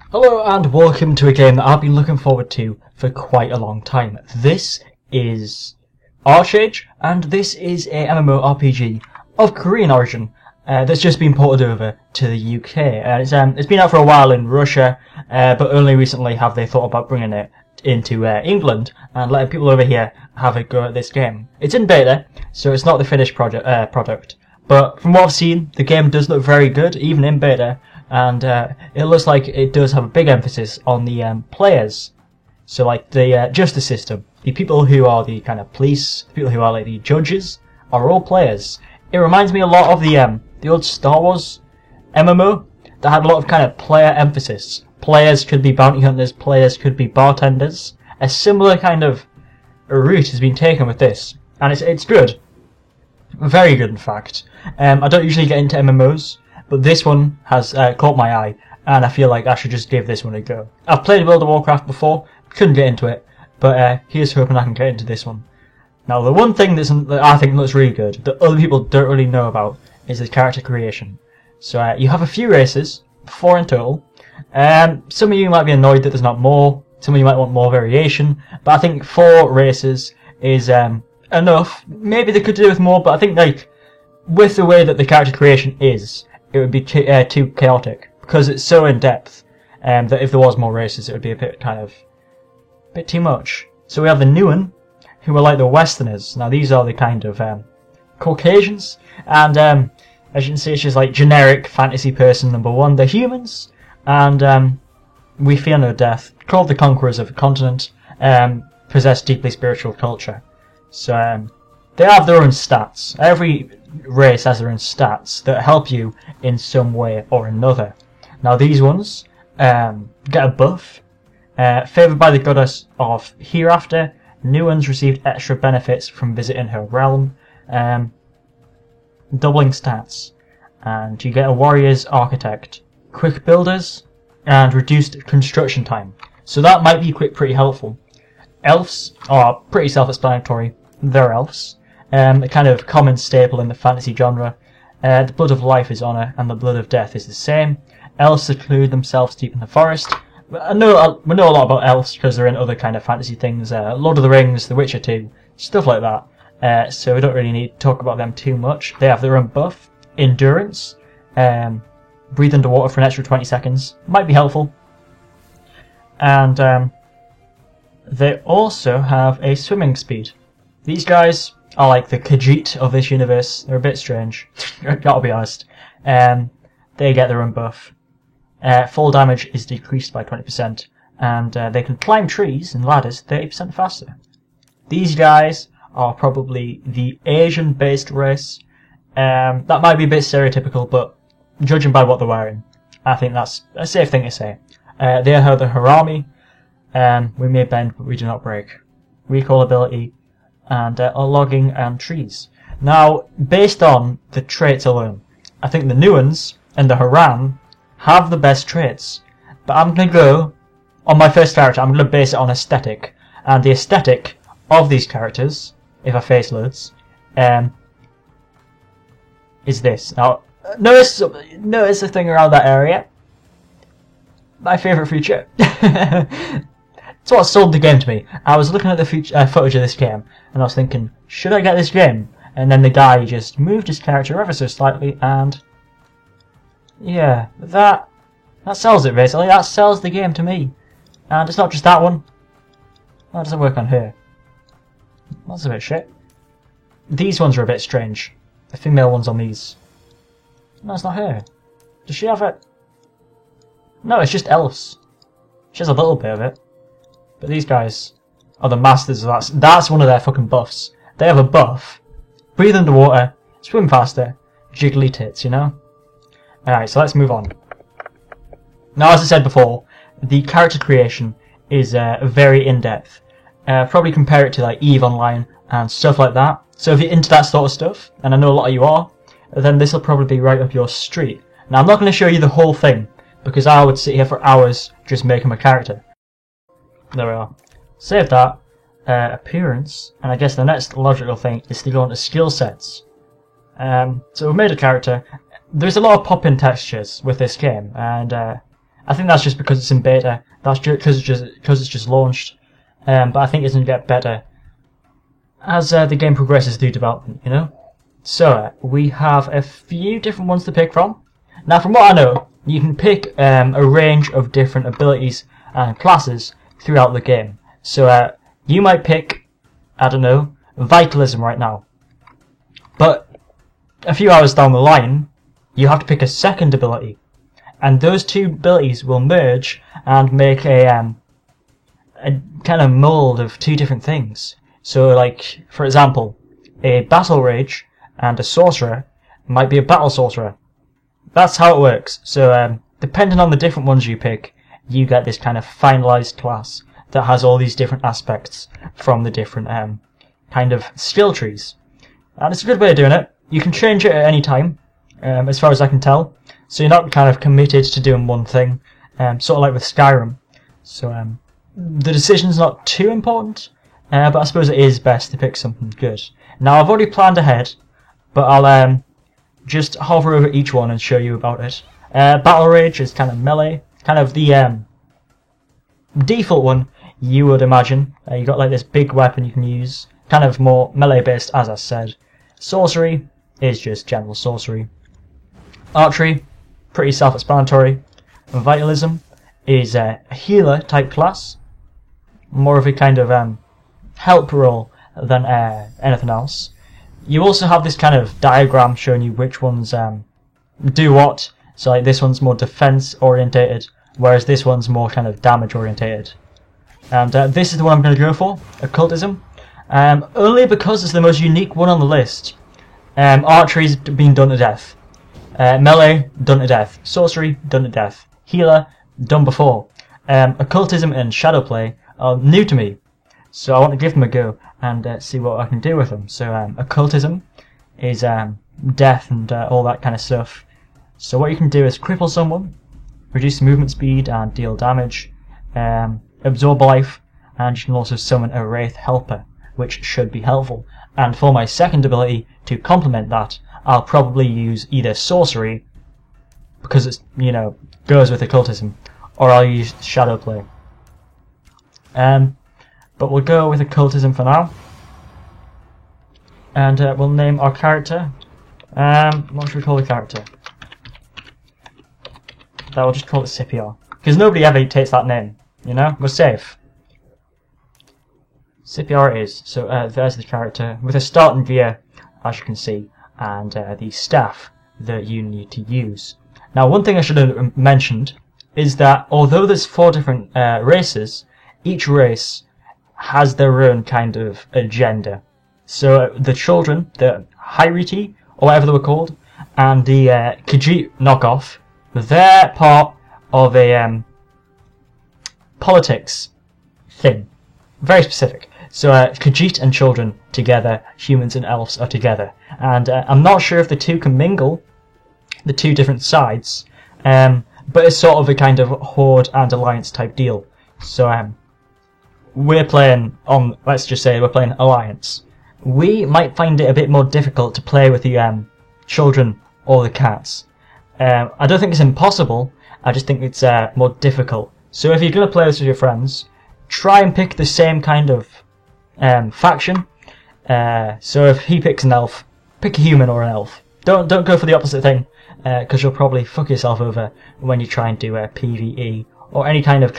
Hello and welcome to a game that I've been looking forward to for quite a long time. This is ArcheAge, and this is a MMORPG of Korean origin that's just been ported over to the UK. It's been out for a while in Russia, but only recently have they thought about bringing it into England and letting people over here have a go at this game. It's in beta, so it's not the finished product. But from what I've seen, the game does look very good, even in beta, and it looks like it does have a big emphasis on the players. So like the justice system, the people who are the kind of police, the people who are like the judges, are all players. It reminds me a lot of the old Star Wars MMO that had a lot of kind of player emphasis. Players could be bounty hunters, players could be bartenders. A similar kind of route has been taken with this, and it's good. Very good, in fact. I don't usually get into MMOs, but this one has caught my eye, and I feel like I should just give this one a go. I've played World of Warcraft before, couldn't get into it, but here's hoping I can get into this one. Now, the one thing that I think looks really good, that other people don't really know about, is the character creation. So you have a few races, 4 in total. Some of you might be annoyed that there's not more, some of you might want more variation, but I think 4 races is enough. Maybe they could do with more, but I think like with the way that the character creation is, it would be too chaotic because it's so in depth. That if there was more races, it would be a bit too much. So we have the Nuan, who are like the Westerners. Now these are the kind of Caucasians, and as you can see, it's just like generic fantasy person number 1. They're humans, and we fear no death. Called the conquerors of a continent, possess deeply spiritual culture. So they have their own stats. Every race has their own stats that help you in some way or another. Now these ones get a buff. Favoured by the goddess of Hereafter, Nuans received extra benefits from visiting her realm, doubling stats. And you get a warrior's architect, quick builders, and reduced construction time. So that might be pretty helpful. Elves are pretty self-explanatory. They're elves. A kind of common staple in the fantasy genre. The blood of life is honour, and the blood of death is the same. Elves seclude themselves deep in the forest. We know a lot about elves because they're in other kind of fantasy things. Lord of the Rings, The Witcher 2, stuff like that. So we don't really need to talk about them too much. They have their own buff. Endurance. Breathe underwater for an extra 20 seconds. Might be helpful. And they also have a swimming speed. These guys are like the Khajiit of this universe. They're a bit strange, gotta be honest. They get their own buff. Fall damage is decreased by 20%, and they can climb trees and ladders 30% faster. These guys are probably the Asian-based race. That might be a bit stereotypical, but judging by what they're wearing, I think that's a safe thing to say. They are the Harami. We may bend, but we do not break. Recall ability, and logging and trees. Now, based on the traits alone, I think the Nuans and the Haram have the best traits. But I'm going to go, on my first character, I'm going to base it on aesthetic. And the aesthetic of these characters, if I face loads, is this. Now, notice the thing around that area. My favourite feature. It's what sold the game to me. I was looking at the footage of this game, and I was thinking, should I get this game? And then the guy just moved his character ever so slightly, and yeah, that sells it basically. That sells the game to me. And it's not just that one. How does it work on her? That's a bit shit. These ones are a bit strange. The female ones on these. No, it's not her. Does she have it? No, it's just elves. She has a little bit of it. But these guys are the masters of that. That's one of their fucking buffs. They have a buff. Breathe underwater, swim faster, jiggly tits, you know? Alright, so let's move on. Now, as I said before, the character creation is very in-depth. Probably compare it to like EVE Online and stuff like that. So if you're into that sort of stuff, and I know a lot of you are, then this will probably be right up your street. Now, I'm not going to show you the whole thing, because I would sit here for hours just making my character. There we are. Save that. Appearance. And I guess the next logical thing is to go into skill sets. So we've made a character. There's a lot of pop-in textures with this game, and I think that's just because it's in beta. That's just because it's just launched. But I think it's going to get better as the game progresses through development, you know? So, we have a few different ones to pick from. Now, from what I know, you can pick a range of different abilities and classes throughout the game. So, you might pick, I don't know, Vitalism right now. But a few hours down the line, you have to pick a second ability. And those two abilities will merge and make a kind of mold of two different things. So, like, for example, a Battle Rage and a Sorcerer might be a Battle Sorcerer. That's how it works. So, depending on the different ones you pick, you get this kind of finalized class that has all these different aspects from the different kind of skill trees. And it's a good way of doing it. You can change it at any time, as far as I can tell. So you're not kind of committed to doing one thing, sort of like with Skyrim. So the decision's not too important, but I suppose it is best to pick something good. Now I've already planned ahead, but I'll just hover over each one and show you about it. Battle Rage is kind of melee, kind of the default one you would imagine. You got like this big weapon you can use, kind of more melee based, as I said. Sorcery is just general sorcery. Archery, pretty self-explanatory. Vitalism is a healer type class, more of a kind of help role than anything else. You also have this kind of diagram showing you which ones do what. So like this one's more defense orientated, whereas this one's more kind of damage orientated. And this is the one I'm going to go for, Occultism. Only because it's the most unique one on the list. Archery's been done to death. Melee, done to death. Sorcery, done to death. Healer, done before. Occultism and Shadowplay are new to me, so I want to give them a go and see what I can do with them. So Occultism is death and all that kind of stuff. So what you can do is cripple someone, reduce movement speed and deal damage, absorb life, and you can also summon a Wraith Helper, which should be helpful. And for my second ability, to complement that, I'll probably use either Sorcery, because it's, you know, goes with Occultism, or I'll use Shadowplay. But we'll go with Occultism for now. And we'll name our character. What should we call the character? We'll just call it Scipio. Because nobody ever takes that name, you know? We're safe. Scipio it is. So there's the character, with a starting gear, as you can see, and the staff that you need to use. Now, one thing I should have mentioned is that although there's 4 different races, each race has their own kind of agenda. So the children, the Hyriti, or whatever they were called, and the Khajiit knockoff, they're part of a politics thing. Very specific. So Khajiit and children together, humans and elves are together. And I'm not sure if the two can mingle, the two different sides, but it's sort of a kind of horde and alliance type deal. So we're playing on, let's just say we're playing alliance. We might find it a bit more difficult to play with the children or the cats. I don't think it's impossible, I just think it's more difficult. So if you're going to play this with your friends, try and pick the same kind of faction. So if he picks an elf, pick a human or an elf. Don't go for the opposite thing, because you'll probably fuck yourself over when you try and do a PvE or any kind of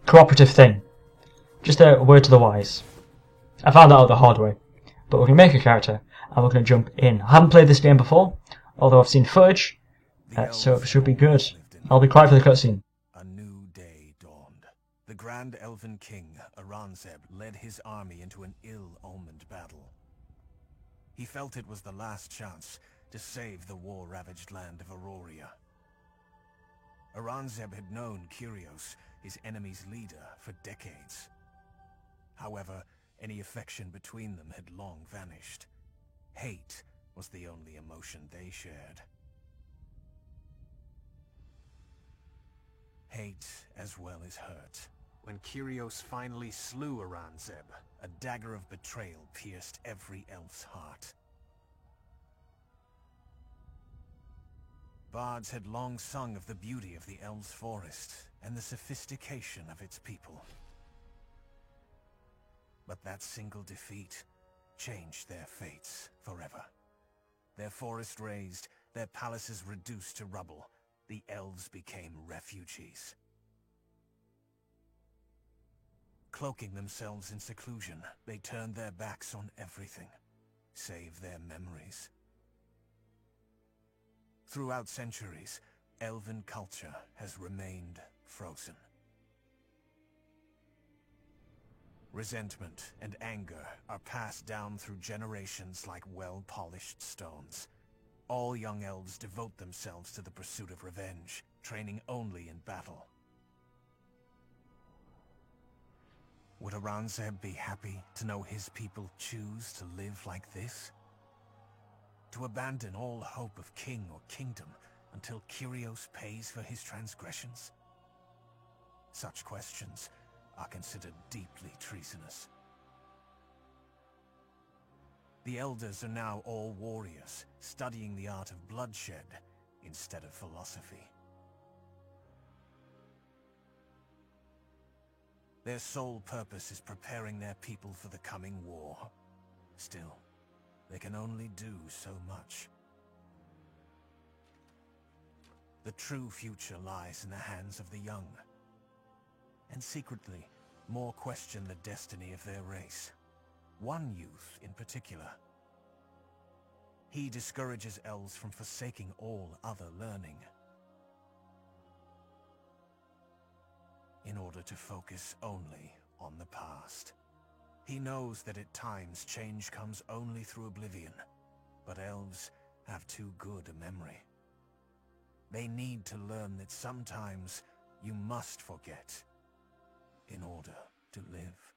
cooperative thing. Just a word to the wise. I found that out the hard way. But we're going to make a character, and we're going to jump in. I haven't played this game before, although I've seen footage, so it should be good. I'll be quiet for the cutscene. A new day dawned. The Grand Elven King, Aurangzeb, led his army into an ill-omened battle. He felt it was the last chance to save the war-ravaged land of Auroria. Aurangzeb had known Kyrios, his enemy's leader, for decades. However, any affection between them had long vanished. Hate was the only emotion they shared. Hate as well as hurt. When Kyrios finally slew Aurangzeb, a dagger of betrayal pierced every elf's heart. Bards had long sung of the beauty of the elves' forest and the sophistication of its people. But that single defeat changed their fates forever. Their forest razed, their palaces reduced to rubble, the elves became refugees. Cloaking themselves in seclusion, they turned their backs on everything, save their memories. Throughout centuries, elven culture has remained frozen. Resentment and anger are passed down through generations like well-polished stones. All young elves devote themselves to the pursuit of revenge, training only in battle. Would Aurangzeb be happy to know his people choose to live like this? To abandon all hope of king or kingdom until Kyrios pays for his transgressions? Such questions are considered deeply treasonous. The elders are now all warriors, studying the art of bloodshed instead of philosophy. Their sole purpose is preparing their people for the coming war. Still, they can only do so much. The true future lies in the hands of the young. And secretly, more question the destiny of their race. One youth in particular. He discourages elves from forsaking all other learning, in order to focus only on the past. He knows that at times change comes only through oblivion, but elves have too good a memory. They need to learn that sometimes you must forget in order to live.